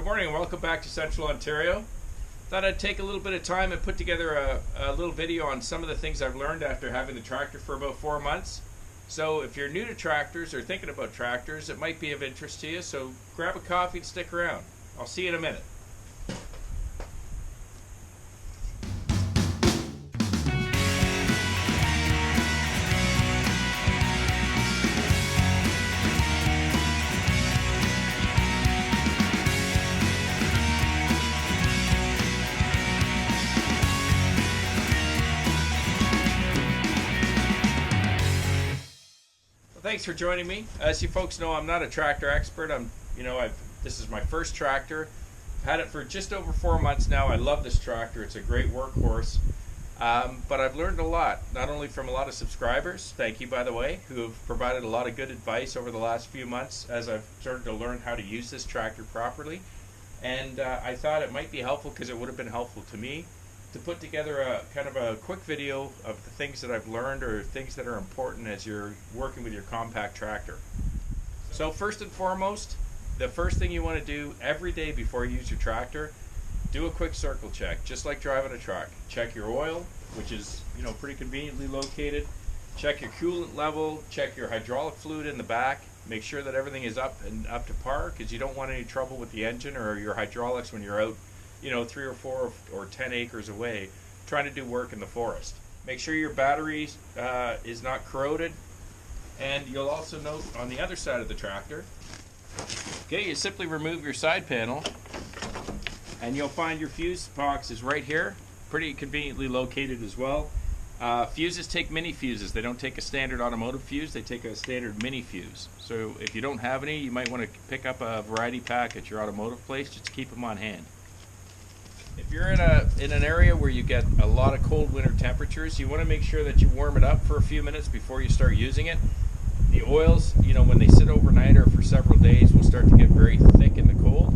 morning and welcome back to Central Ontario. Thought I'd take a little bit of time and put together a little video on some of the things I've learned after having the tractor for about 4 months. So if you're new to tractors or thinking about tractors, it might be of interest to you, so grab a coffee and stick around. I'll see you in a minute. Thanks for joining me. As you folks know, I'm not a tractor expert. This is my first tractor. I've had it for just over 4 months now. I love this tractor. It's a great workhorse. But I've learned a lot, not only from a lot of subscribers, thank you by the way, who have provided a lot of good advice over the last few months as I've started to learn how to use this tractor properly. And I thought it might be helpful because it would have been helpful to me to put together a kind of a quick video of the things that I've learned or things that are important as you're working with your compact tractor. So first and foremost, the first thing you want to do every day before you use your tractor, do a quick circle check, just like driving a truck. Check your oil, which is pretty conveniently located. Check your coolant level, check your hydraulic fluid in the back. Make sure that everything is up to par, because you don't want any trouble with the engine or your hydraulics when you're out 3 or 4 or 10 acres away trying to do work in the forest. Make sure your battery is not corroded, and you'll also note on the other side of the tractor, you simply remove your side panel and you'll find your fuse box is right here, pretty conveniently located as well. Fuses take mini fuses. They don't take a standard automotive fuse, they take a standard mini fuse. So if you don't have any, you might want to pick up a variety pack at your automotive place just to keep them on hand. If you're in an area where you get a lot of cold winter temperatures, you want to make sure that you warm it up for a few minutes before you start using it. The oils, when they sit overnight or for several days, will start to get very thick in the cold.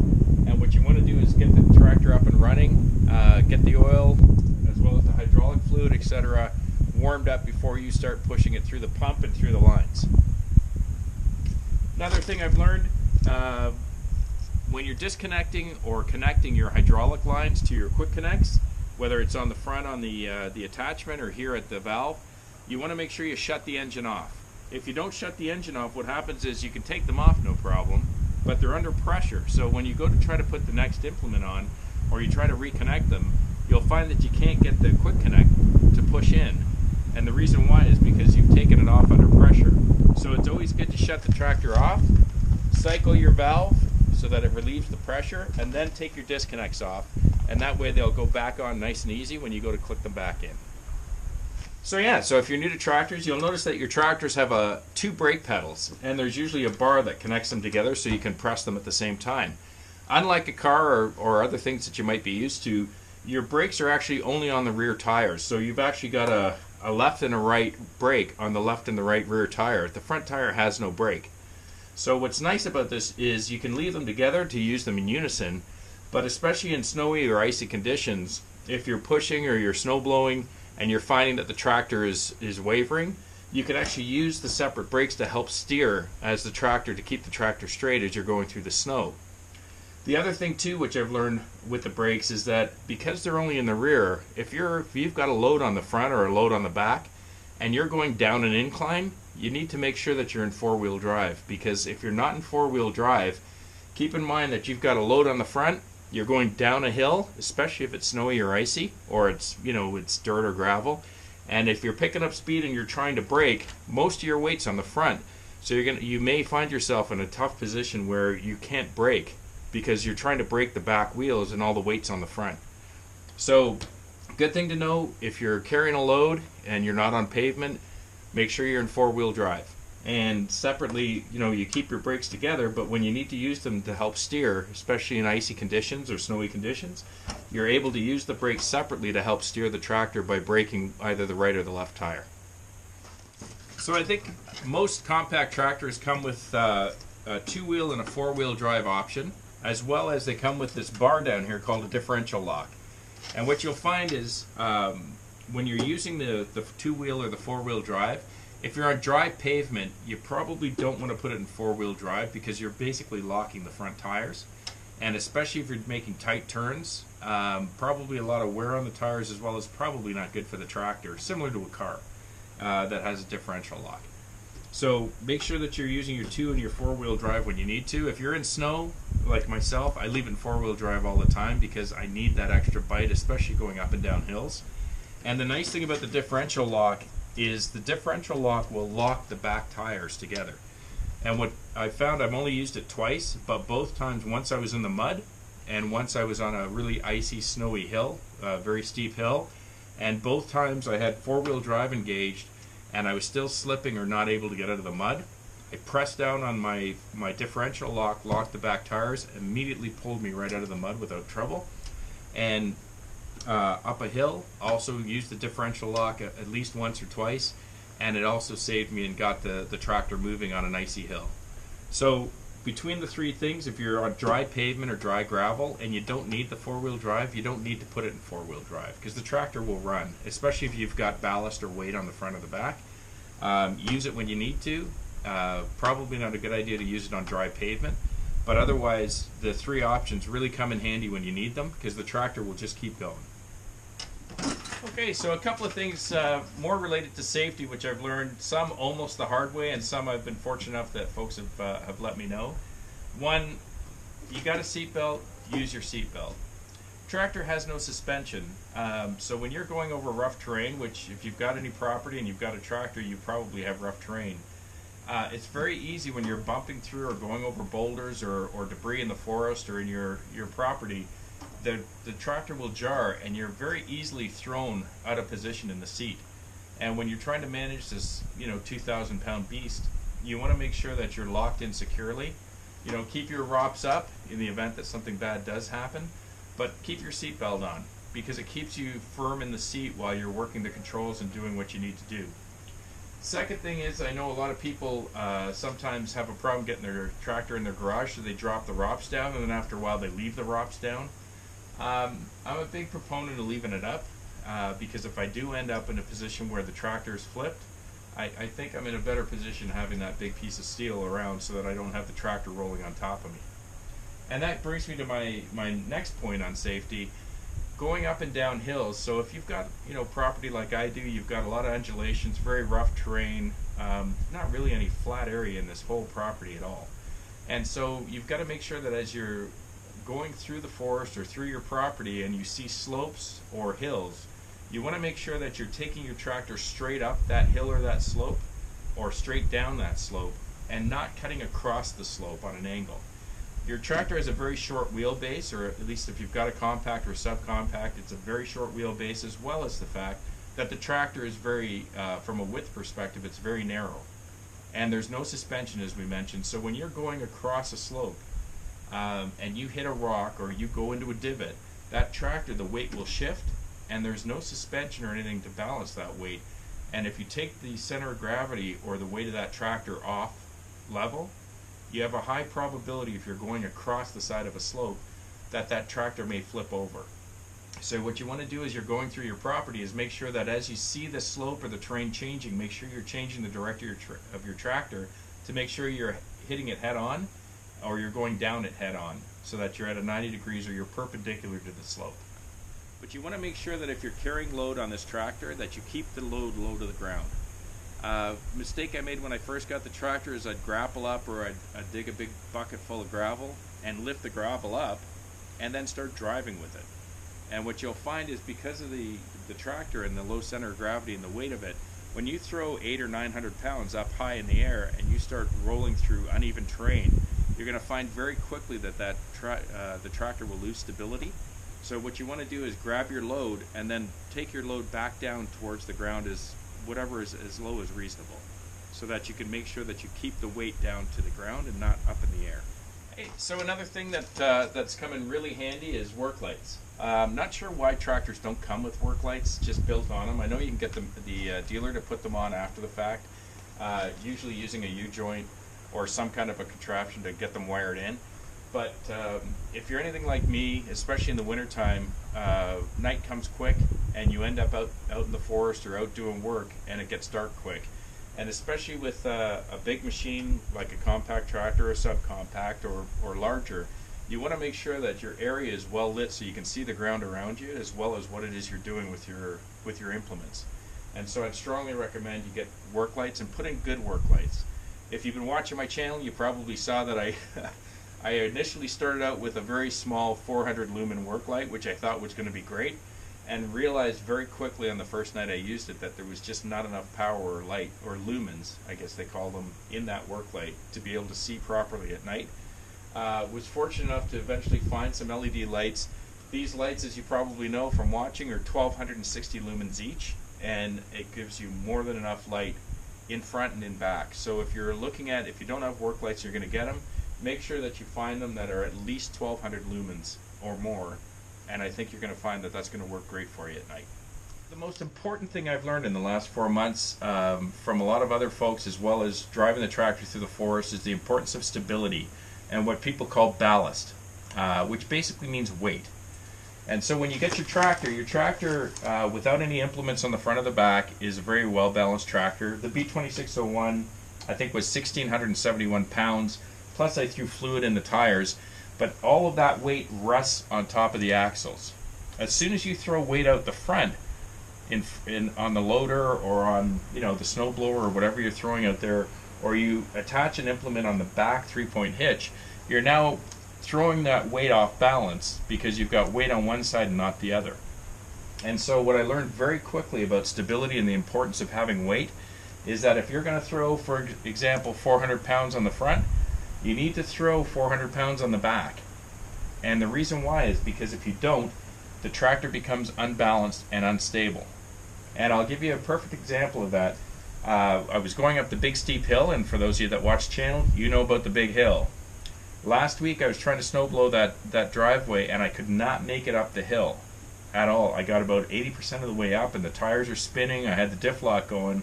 And what you want to do is get the tractor up and running, get the oil as well as the hydraulic fluid, etc., warmed up before you start pushing it through the pump and through the lines. Another thing I've learned, when you're disconnecting or connecting your hydraulic lines to your quick connects, whether it's on the front on the attachment or here at the valve, you want to make sure you shut the engine off. If you don't shut the engine off, what happens is you can take them off no problem, but they're under pressure. So when you go to try to put the next implement on, or you try to reconnect them, you'll find that you can't get the quick connect to push in. And the reason why is because you've taken it off under pressure. So it's always good to shut the tractor off, cycle your valve so that it relieves the pressure, and then take your disconnects off, and that way they'll go back on nice and easy when you go to click them back in. So if you're new to tractors, you'll notice that your tractors have 2 brake pedals, and there's usually a bar that connects them together so you can press them at the same time. Unlike a car or other things that you might be used to, your brakes are actually only on the rear tires, so you've actually got a left and a right brake on the left and the right rear tire. The front tire has no brake. So what's nice about this is you can leave them together to use them in unison, but especially in snowy or icy conditions, if you're pushing or you're snow blowing and you're finding that the tractor is wavering, you can actually use the separate brakes to help steer as the tractor, to keep the tractor straight as you're going through the snow. The other thing too, which I've learned with the brakes, is that because they're only in the rear, if you've got a load on the front or a load on the back and you're going down an incline, you need to make sure that you're in 4-wheel drive, because if you're not in 4-wheel drive, keep in mind that you've got a load on the front, you're going down a hill, especially if it's snowy or icy, or it's dirt or gravel, and if you're picking up speed and you're trying to brake, most of your weight's on the front, so you may find yourself in a tough position where you can't brake because you're trying to brake the back wheels and all the weight's on the front. So good thing to know, if you're carrying a load and you're not on pavement, make sure you're in 4-wheel drive. And separately, you keep your brakes together, but when you need to use them to help steer, especially in icy conditions or snowy conditions, you're able to use the brakes separately to help steer the tractor by braking either the right or the left tire. So I think most compact tractors come with a 2-wheel and a 4-wheel drive option, as well as they come with this bar down here called a differential lock. And what you'll find is when you're using the 2-wheel or the 4-wheel drive, if you're on dry pavement, you probably don't want to put it in 4-wheel drive because you're basically locking the front tires. and especially if you're making tight turns, probably a lot of wear on the tires, as well as probably not good for the tractor, similar to a car that has a differential lock. So make sure that you're using your 2 and your 4-wheel drive when you need to. If you're in snow, like myself, I leave it in 4-wheel drive all the time because I need that extra bite, especially going up and down hills. And the nice thing about the differential lock is the differential lock will lock the back tires together. And what I found, I've only used it twice, but both times, once I was in the mud and once I was on a really icy, snowy hill, a very steep hill, and both times I had 4-wheel drive engaged and I was still slipping or not able to get out of the mud. I pressed down on my differential lock, locked the back tires, immediately pulled me right out of the mud without trouble. And up a hill, also used the differential lock at least once or twice, and it also saved me and got the tractor moving on an icy hill. So between the three things, if you're on dry pavement or dry gravel and you don't need the 4-wheel drive, you don't need to put it in 4-wheel drive because the tractor will run, especially if you've got ballast or weight on the front or the back. Use it when you need to. Probably not a good idea to use it on dry pavement, but otherwise the three options really come in handy when you need them because the tractor will just keep going. Okay, so a couple of things more related to safety, which I've learned, some almost the hard way, and some I've been fortunate enough that folks have let me know. One, you got a seatbelt, use your seatbelt. Tractor has no suspension, so when you're going over rough terrain, which if you've got any property and you've got a tractor, you probably have rough terrain. It's very easy when you're bumping through or going over boulders or debris in the forest or in your property. The tractor will jar and you're very easily thrown out of position in the seat. And when you're trying to manage this 2,000-pound beast, you want to make sure that you're locked in securely. Keep your ROPS up in the event that something bad does happen, but keep your seatbelt on because it keeps you firm in the seat while you're working the controls and doing what you need to do. Second thing is, I know a lot of people sometimes have a problem getting their tractor in their garage, so they drop the ROPS down, and then after a while they leave the ROPS down. I'm a big proponent of leaving it up because if I do end up in a position where the tractor is flipped, I think I'm in a better position having that big piece of steel around so that I don't have the tractor rolling on top of me. And that brings me to my next point on safety, going up and down hills. So if you've got property like I do, you've got a lot of undulations, very rough terrain, not really any flat area in this whole property at all. And so you've got to make sure that as you're going through the forest or through your property and you see slopes or hills, you want to make sure that you're taking your tractor straight up that hill or that slope or straight down that slope and not cutting across the slope on an angle. Your tractor has a very short wheelbase, or at least if you've got a compact or subcompact, it's a very short wheelbase, as well as the fact that the tractor is very, from a width perspective, it's very narrow. And there's no suspension, as we mentioned, so when you're going across a slope and you hit a rock or you go into a divot, that tractor, the weight will shift, and there's no suspension or anything to balance that weight. And if you take the center of gravity or the weight of that tractor off level, you have a high probability if you're going across the side of a slope that tractor may flip over. So what you want to do as you're going through your property is make sure that as you see the slope or the terrain changing, make sure you're changing the direction of your tractor to make sure you're hitting it head on or you're going down it head on so that you're at a 90 degrees or you're perpendicular to the slope. But you want to make sure that if you're carrying load on this tractor that you keep the load low to the ground. Mistake I made when I first got the tractor is I'd grapple up or I'd dig a big bucket full of gravel and lift the gravel up and then start driving with it. And what you'll find is because of the tractor and the low center of gravity and the weight of it, when you throw 800 or 900 pounds up high in the air and you start rolling through uneven terrain, you're going to find very quickly that the tractor will lose stability. So what you want to do is grab your load and then take your load back down towards the ground as whatever is as low as reasonable, so that you can make sure that you keep the weight down to the ground and not up in the air. Hey, so another thing that's come in really handy is work lights. I'm not sure why tractors don't come with work lights just built on them. I know you can get the dealer to put them on after the fact, usually using a U-joint or some kind of a contraption to get them wired in. But if you're anything like me, especially in the wintertime, night comes quick and you end up out in the forest or out doing work and it gets dark quick. And especially with a big machine like a compact tractor or subcompact or larger, you want to make sure that your area is well lit so you can see the ground around you as well as what it is you're doing with your implements. And so I'd strongly recommend you get work lights and put in good work lights. If you've been watching my channel, you probably saw that I initially started out with a very small 400 lumen work light, which I thought was going to be great, and realized very quickly on the first night I used it that there was just not enough power or light, or lumens, I guess they call them, in that work light to be able to see properly at night. Was fortunate enough to eventually find some LED lights. These lights, as you probably know from watching, are 1260 lumens each, and it gives you more than enough light in front and in back. So if you're looking at, if you don't have work lights, you're going to get them, make sure that you find them that are at least 1200 lumens or more, and I think you're going to find that that's going to work great for you at night. The most important thing I've learned in the last 4 months from a lot of other folks, as well as driving the tractor through the forest, is the importance of stability and what people call ballast, which basically means weight. And so when you get your tractor without any implements on the front or the back is a very well balanced tractor. The B2601 I think was 1,671 pounds, plus I threw fluid in the tires, but all of that weight rests on top of the axles. As soon as you throw weight out the front on the loader or on the snowblower or whatever you're throwing out there, or you attach an implement on the back 3-point hitch, you're now throwing that weight off balance because you've got weight on one side and not the other. And so what I learned very quickly about stability and the importance of having weight is that if you're going to throw, for example, 400 pounds on the front, you need to throw 400 pounds on the back. And the reason why is because if you don't, the tractor becomes unbalanced and unstable. And I'll give you a perfect example of that. I was going up the big steep hill, and for those of you that watch the channel, you know about the big hill. Last week I was trying to snow blow that driveway, and I could not make it up the hill at all. I got about 80% of the way up, and the tires are spinning. I had the diff lock going,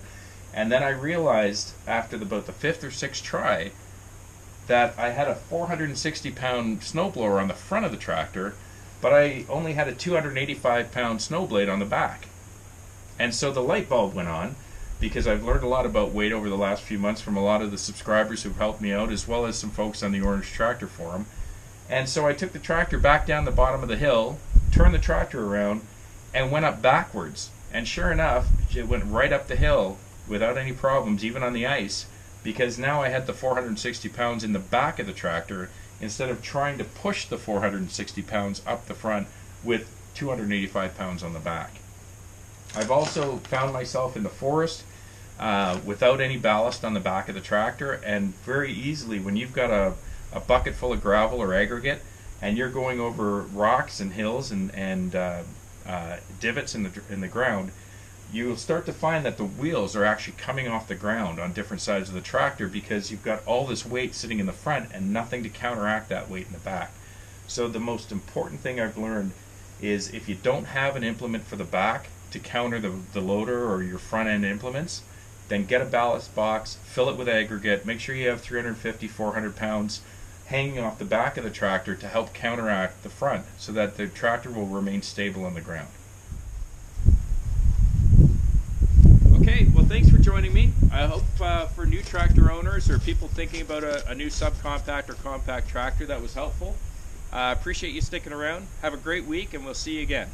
and then I realized after about the 5th or 6th try that I had a 460-pound snowblower on the front of the tractor, but I only had a 285-pound snow blade on the back. And so the light bulb went on, because I've learned a lot about weight over the last few months from a lot of the subscribers who've helped me out, as well as some folks on the Orange Tractor Forum. And so I took the tractor back down the bottom of the hill, turned the tractor around, and went up backwards. And sure enough, it went right up the hill without any problems, even on the ice, because now I had the 460 pounds in the back of the tractor instead of trying to push the 460 pounds up the front with 285 pounds on the back. I've also found myself in the forest without any ballast on the back of the tractor, and very easily when you've got a bucket full of gravel or aggregate and you're going over rocks and hills and divots in the ground, you'll start to find that the wheels are actually coming off the ground on different sides of the tractor because you've got all this weight sitting in the front and nothing to counteract that weight in the back. So the most important thing I've learned is if you don't have an implement for the back to counter the loader or your front end implements, then get a ballast box, fill it with aggregate, make sure you have 350, 400 pounds hanging off the back of the tractor to help counteract the front so that the tractor will remain stable on the ground. Okay, well thanks for joining me. I hope for new tractor owners or people thinking about a new subcompact or compact tractor that was helpful. I appreciate you sticking around. Have a great week, and we'll see you again.